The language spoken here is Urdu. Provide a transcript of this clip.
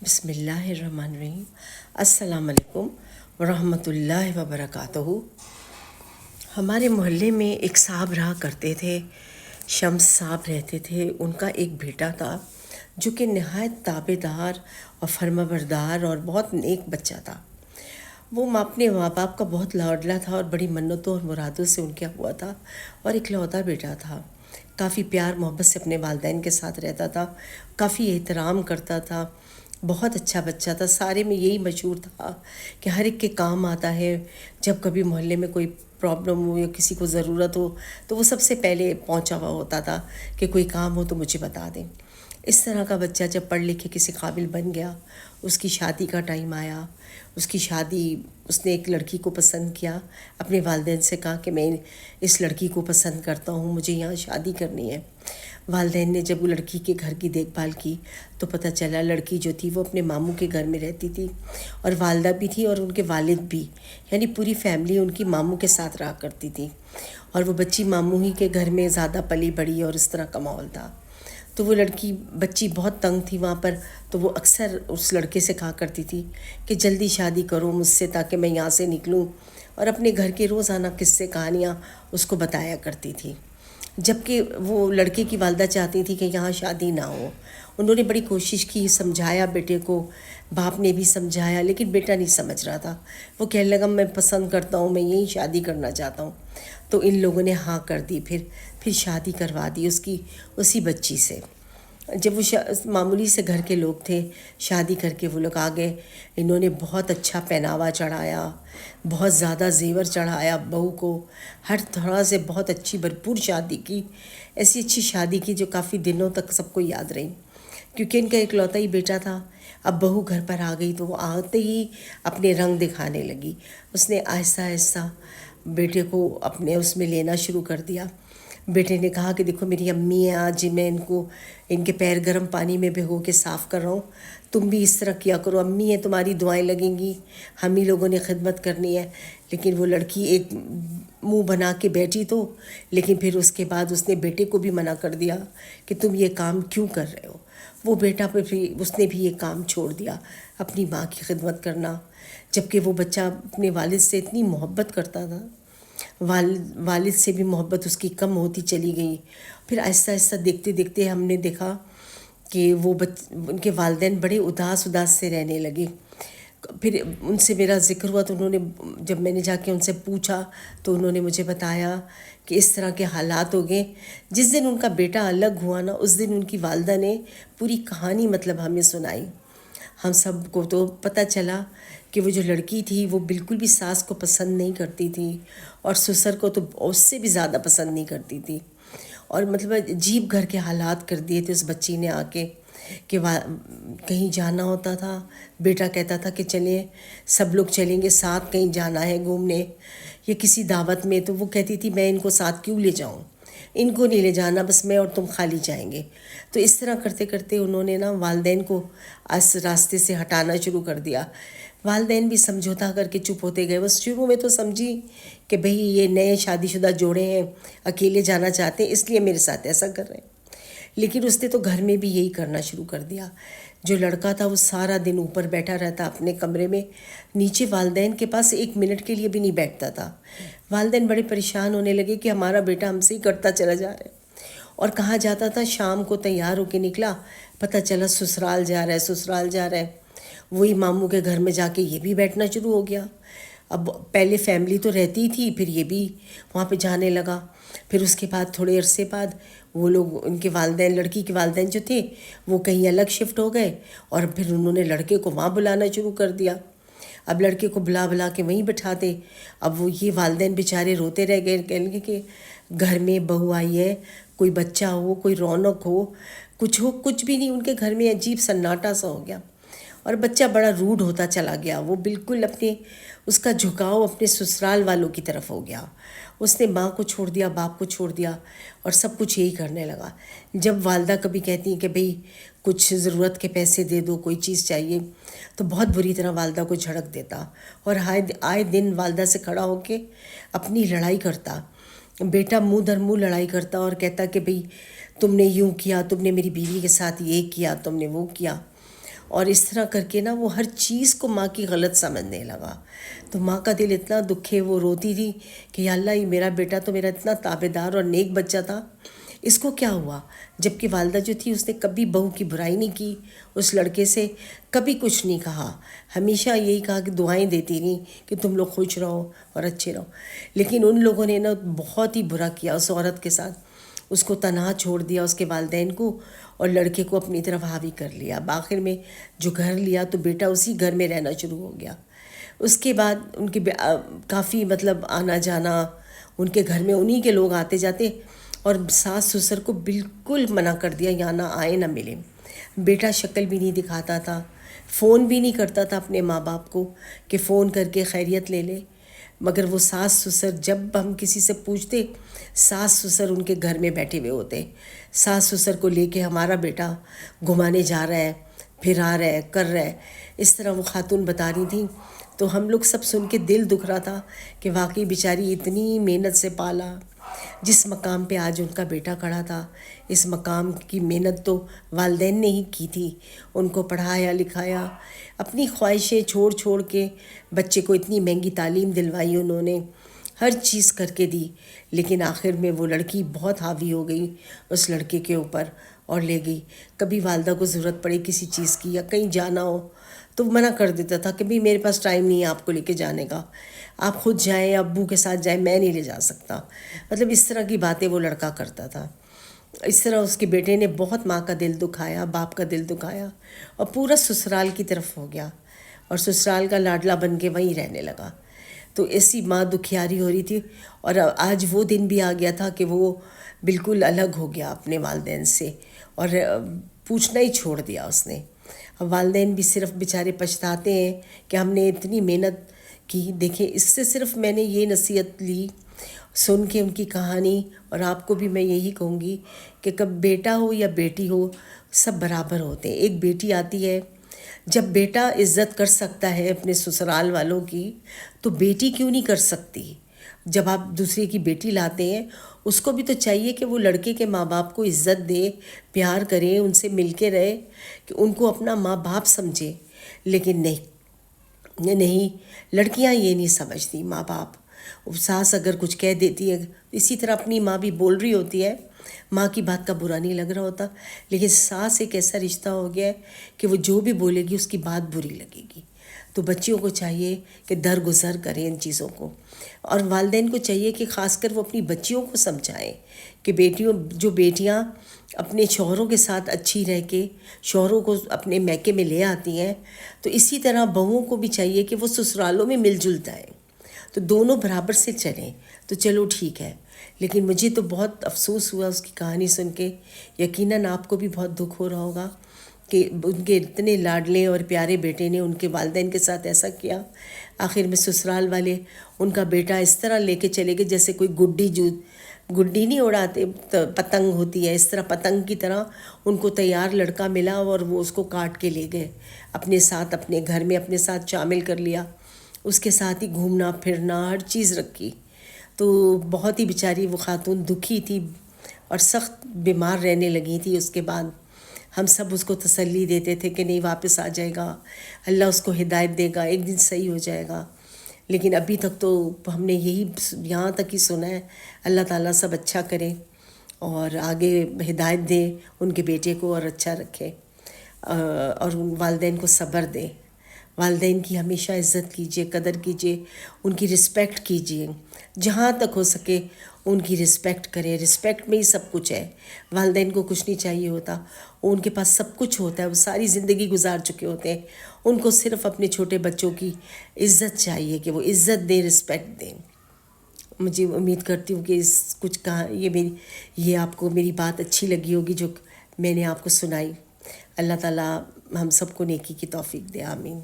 بسم اللہ الرحمن الرحیم۔ السلام علیکم ورحمۃ اللہ وبرکاتہ۔ ہمارے محلے میں ایک صاحب رہا کرتے تھے، شمس صاحب رہتے تھے۔ ان کا ایک بیٹا تھا جو کہ نہایت تابع دار اور فرما بردار اور بہت نیک بچہ تھا۔ وہ اپنے ماں باپ کا بہت لاڈلا تھا اور بڑی منتوں اور مرادوں سے ان کا ہوا تھا، اور اکلوتا بیٹا تھا۔ کافی پیار محبت سے اپنے والدین کے ساتھ رہتا تھا، کافی احترام کرتا تھا، بہت اچھا بچہ تھا۔ سارے میں یہی مشہور تھا کہ ہر ایک کے کام آتا ہے۔ جب کبھی محلے میں کوئی پرابلم ہو یا کسی کو ضرورت ہو تو وہ سب سے پہلے پہنچا ہوا ہوتا تھا کہ کوئی کام ہو تو مجھے بتا دیں۔ اس طرح کا بچہ جب پڑھ لکھ کے کسی قابل بن گیا، اس کی شادی کا ٹائم آیا، اس کی شادی، اس نے ایک لڑکی کو پسند کیا، اپنے والدین سے کہا کہ میں اس لڑکی کو پسند کرتا ہوں، مجھے یہاں شادی کرنی ہے۔ والدین نے جب وہ لڑکی کے گھر کی دیکھ بھال کی تو پتہ چلا لڑکی جو تھی وہ اپنے ماموں کے گھر میں رہتی تھی، اور والدہ بھی تھی اور ان کے والد بھی، یعنی پوری فیملی ان کی ماموں کے ساتھ رہا کرتی تھی، اور وہ بچی ماموں ہی کے گھر میں زیادہ پلی بڑھی، اور اس طرح کا ماحول تھا۔ تو وہ بچی بہت تنگ تھی وہاں پر، تو وہ اکثر اس لڑکے سے کہا کرتی تھی کہ جلدی شادی کرو مجھ سے تاکہ میں یہاں سے نکلوں، اور اپنے گھر کے روزانہ قصے کہانیاں اس کو بتایا کرتی تھی۔ جبکہ وہ لڑکے کی والدہ چاہتی تھی کہ یہاں شادی نہ ہو۔ انہوں نے بڑی کوشش کی، سمجھایا بیٹے کو، باپ نے بھی سمجھایا، لیکن بیٹا نہیں سمجھ رہا تھا۔ وہ کہنے لگا میں پسند کرتا ہوں، میں یہی شادی کرنا چاہتا ہوں۔ تو ان لوگوں نے ہاں کر دی، پھر شادی کروا دی اس کی اسی بچی سے۔ جب وہ معمولی سے گھر کے لوگ تھے، شادی کر کے وہ لوگ آ گئے۔ انہوں نے بہت اچھا پہناوا چڑھایا، بہت زیادہ زیور چڑھایا بہو کو، ہر طرح سے بہت اچھی بھرپور شادی کی، ایسی اچھی شادی کی جو کافی دنوں تک سب کو یاد رہی، کیونکہ ان کا اکلوتا ہی بیٹا تھا۔ اب بہو گھر پر آ گئی تو وہ آتے ہی اپنے رنگ دکھانے لگی۔ اس نے آہستہ آہستہ بیٹے کو اپنے اس میں لینا شروع کر دیا۔ بیٹے نے کہا کہ دیکھو میری امی ہیں، آج میں ان کے پیر گرم پانی میں بھگو کے صاف کر رہا ہوں، تم بھی اس طرح کیا کرو، امی ہیں تمہاری دعائیں لگیں گی، ہم ہی لوگوں نے خدمت کرنی ہے۔ لیکن وہ لڑکی ایک منہ بنا کے بیٹھی تو، لیکن پھر اس کے بعد اس نے بیٹے کو بھی منع کر دیا کہ تم یہ کام کیوں کر رہے ہو۔ وہ بیٹا اس نے بھی یہ کام چھوڑ دیا، اپنی ماں کی خدمت کرنا، جبکہ وہ بچہ اپنے والد سے اتنی محبت کرتا تھا۔ والد سے بھی محبت اس کی کم ہوتی چلی گئی۔ پھر آہستہ آہستہ دیکھتے دیکھتے ہم نے دیکھا کہ ان کے والدین بڑے اداس سے رہنے لگے۔ پھر ان سے میرا ذکر ہوا تو جب میں نے جا کے ان سے پوچھا تو انہوں نے مجھے بتایا کہ اس طرح کے حالات ہو گئے۔ جس دن ان کا بیٹا الگ ہوا نا، اس دن ان کی والدہ نے پوری کہانی ہمیں سنائی۔ ہم سب کو تو پتہ چلا کہ وہ جو لڑکی تھی وہ بالکل بھی ساس کو پسند نہیں کرتی تھی، اور سسر کو تو اس سے بھی زیادہ پسند نہیں کرتی تھی، اور عجیب گھر کے حالات کر دیے تھے اس بچی نے آ کے، کہ کہیں جانا ہوتا تھا، بیٹا کہتا تھا کہ چلیں سب لوگ چلیں گے ساتھ، کہیں جانا ہے گھومنے یا کسی دعوت میں، تو وہ کہتی تھی میں ان کو ساتھ کیوں لے جاؤں، ان کو نہیں لے جانا، بس میں اور تم خالی جائیں گے۔ تو اس طرح کرتے کرتے انہوں نے والدین کو اس راستے سے ہٹانا شروع کر دیا۔ والدین بھی سمجھوتا کر کے چپ ہوتے گئے۔ بس شروع میں تو سمجھی کہ بھئی یہ نئے شادی شدہ جوڑے ہیں، اکیلے جانا چاہتے ہیں، اس لیے میرے ساتھ ایسا کر رہے ہیں، لیکن اس نے تو گھر میں بھی یہی کرنا شروع کر دیا۔ جو لڑکا تھا وہ سارا دن اوپر بیٹھا رہتا اپنے کمرے میں، نیچے والدین کے پاس ایک منٹ کے لیے بھی نہیں بیٹھتا تھا۔ والدین بڑے پریشان ہونے لگے کہ ہمارا بیٹا ہم سے ہی کٹتا چلا جا رہا ہے، اور کہاں جاتا تھا شام کو تیار ہو کے نکلا، پتہ چلا سسرال جا رہا ہے۔ وہی ماموں کے گھر میں جا کے یہ بھی بیٹھنا شروع ہو گیا۔ اب پہلے فیملی تو رہتی تھی، پھر یہ بھی وہاں پہ جانے لگا۔ پھر اس کے بعد تھوڑے عرصے بعد وہ لوگ، ان کے والدین، لڑکی کے والدین جو تھے وہ کہیں الگ شفٹ ہو گئے، اور پھر انہوں نے لڑکے کو وہاں بلانا شروع کر دیا۔ اب لڑکے کو بلا کے وہیں بٹھاتے۔ اب وہ یہ والدین بیچارے روتے رہ گئے، کہنے لگے کہ گھر میں بہو آئی ہے، کوئی بچہ ہو، کوئی رونق ہو، کچھ بھی نہیں، ان کے گھر میں عجیب سناٹا سا ہو گیا، اور بچہ بڑا روڈ ہوتا چلا گیا۔ وہ بالکل اس کا جھکاؤ اپنے سسرال والوں کی طرف ہو گیا۔ اس نے ماں کو چھوڑ دیا، باپ کو چھوڑ دیا، اور سب کچھ یہی کرنے لگا۔ جب والدہ کبھی کہتی ہیں کہ بھئی کچھ ضرورت کے پیسے دے دو، کوئی چیز چاہیے، تو بہت بری طرح والدہ کو جھڑک دیتا، اور آئے دن والدہ سے کھڑا ہو کے اپنی لڑائی کرتا۔ بیٹا منہ در منہ لڑائی کرتا اور کہتا کہ بھئی تم نے یوں کیا، تم نے میری بیوی کے ساتھ یہ کیا، تم نے وہ کیا، اور اس طرح کر کے نا وہ ہر چیز کو ماں کی غلط سمجھنے لگا. تو ماں کا دل اتنا دکھے، وہ روتی تھی کہ یا اللہ، یہ میرا بیٹا تو میرا اتنا تابع دار اور نیک بچہ تھا، اس کو کیا ہوا؟ جبکہ والدہ جو تھی اس نے کبھی بہو کی برائی نہیں کی، اس لڑکے سے کبھی کچھ نہیں کہا، ہمیشہ یہی کہا کہ دعائیں دیتی رہیں کہ تم لوگ خوش رہو اور اچھے رہو. لیکن ان لوگوں نے نا بہت ہی برا کیا اس عورت کے ساتھ، اس کو تنہا چھوڑ دیا، اس کے والدین کو، اور لڑکے کو اپنی طرف حاوی کر لیا. آخر میں جو گھر لیا تو بیٹا اسی گھر میں رہنا شروع ہو گیا. اس کے بعد ان کے کافی آنا جانا، ان کے گھر میں انہی کے لوگ آتے جاتے، اور ساس سسر کو بالکل منع کر دیا یہاں نہ آئے نہ ملے. بیٹا شکل بھی نہیں دکھاتا تھا، فون بھی نہیں کرتا تھا اپنے ماں باپ کو کہ فون کر کے خیریت لے لے. مگر وہ ساس سسر جب ہم کسی سے پوچھتے، ساس سسر ان کے گھر میں بیٹھے ہوئے ہوتے. ساس سسر کو لے کے ہمارا بیٹا گھمانے جا رہا ہے، پھر آ رہا ہے، کر رہا ہے، اس طرح وہ خاتون بتا رہی تھیں. تو ہم لوگ سب سن کے دل دکھ رہا تھا کہ واقعی بیچاری اتنی محنت سے پالا، جس مقام پہ آج ان کا بیٹا کھڑا تھا، اس مقام کی محنت تو والدین نے ہی کی تھی. ان کو پڑھایا لکھایا، اپنی خواہشیں چھوڑ چھوڑ کے بچے کو اتنی مہنگی تعلیم دلوائی انہوں نے، ہر چیز کر کے دی. لیکن آخر میں وہ لڑکی بہت حاوی ہو گئی اس لڑکے کے اوپر اور لے گئی. کبھی والدہ کو ضرورت پڑے کسی چیز کی یا کہیں جانا ہو تو منع کر دیتا تھا کہ بھی میرے پاس ٹائم نہیں ہے آپ کو لے کے جانے کا، آپ خود جائیں، ابو کے ساتھ جائیں، میں نہیں لے جا سکتا. اس طرح کی باتیں وہ لڑکا کرتا تھا. اس طرح اس کے بیٹے نے بہت ماں کا دل دکھایا، باپ کا دل دکھایا، اور پورا سسرال کی طرف ہو گیا اور سسرال کا لاڈلا بن کے وہیں رہنے لگا. تو ایسی ماں دکھیاری ہو رہی تھی. اور آج وہ دن بھی آ گیا تھا کہ وہ بالکل الگ ہو گیا اپنے والدین سے، اور پوچھنا ہی چھوڑ دیا اس نے. اب والدین بھی صرف بیچارے پچھتاتے ہیں کہ ہم نے اتنی محنت کی. دیکھیں، اس سے صرف میں نے یہ نصیحت لی سن کے ان کی کہانی، اور آپ کو بھی میں یہی کہوں گی کہ کب بیٹا ہو یا بیٹی ہو سب برابر ہوتے ہیں. ایک بیٹی آتی ہے، جب بیٹا عزت کر سکتا ہے اپنے سسرال والوں کی تو بیٹی کیوں نہیں کر سکتی؟ جب آپ دوسرے کی بیٹی لاتے ہیں، اس کو بھی تو چاہیے کہ وہ لڑکے کے ماں باپ کو عزت دے، پیار کرے، ان سے مل کے رہے، کہ ان کو اپنا ماں باپ سمجھے. لیکن نہیں، لڑکیاں یہ نہیں سمجھتی. ماں باپ، ساس اگر کچھ کہہ دیتی ہے، اسی طرح اپنی ماں بھی بول رہی ہوتی ہے، ماں کی بات کا برا نہیں لگ رہا ہوتا، لیکن ساس ایک ایسا رشتہ ہو گیا ہے کہ وہ جو بھی بولے گی اس کی بات بری لگے گی. تو بچیوں کو چاہیے کہ درگزر کریں ان چیزوں کو، اور والدین کو چاہیے کہ خاص کر وہ اپنی بچیوں کو سمجھائیں کہ بیٹیاں اپنے شوہروں کے ساتھ اچھی رہ کے شوہروں کو اپنے میکے میں لے آتی ہیں، تو اسی طرح بہوؤں کو بھی چاہیے کہ وہ سسرالوں میں مل جل جائیں، تو دونوں برابر سے چلیں. تو چلو ٹھیک ہے. لیکن مجھے تو بہت افسوس ہوا اس کی کہانی سن کے. یقیناً آپ کو بھی بہت دکھ ہو رہا ہوگا کہ ان کے اتنے لاڈلے اور پیارے بیٹے نے ان کے والدین کے ساتھ ایسا کیا. آخر میں سسرال والے ان کا بیٹا اس طرح لے کے چلے گئے جیسے کوئی گڈی نہیں اڑاتے، پتنگ ہوتی ہے، اس طرح پتنگ کی طرح ان کو تیار لڑکا ملا اور وہ اس کو کاٹ کے لے گئے اپنے ساتھ، اپنے گھر میں اپنے ساتھ شامل کر لیا، اس کے ساتھ ہی گھومنا پھرنا ہر چیز رکھی. تو بہت ہی بیچاری وہ خاتون دکھی تھی اور سخت بیمار رہنے لگی تھی. اس کے بعد ہم سب اس کو تسلی دیتے تھے کہ نہیں، واپس آ جائے گا، اللہ اس کو ہدایت دے گا، ایک دن صحیح ہو جائے گا. لیکن ابھی تک تو ہم نے یہی یہاں تک ہی سنا ہے. اللہ تعالیٰ سب اچھا کرے اور آگے ہدایت دے ان کے بیٹے کو اور اچھا رکھے، اور ان والدین کو صبر دے. والدین کی ہمیشہ عزت کیجیے، قدر کیجیے، ان کی رسپیکٹ کیجیے، جہاں تک ہو سکے ان کی رسپیکٹ کریں. رسپیکٹ میں ہی سب کچھ ہے. والدین کو کچھ نہیں چاہیے ہوتا، ان کے پاس سب کچھ ہوتا ہے، وہ ساری زندگی گزار چکے ہوتے ہیں. ان کو صرف اپنے چھوٹے بچوں کی عزت چاہیے کہ وہ عزت دیں، رسپیکٹ دیں. مجھے امید کرتی ہوں کہ کچھ کہا یہ آپ کو میری بات اچھی لگی ہوگی جو میں نے آپ کو سنائی. اللہ تعالیٰ ہم سب کو نیکی کی توفیق دے. آمین.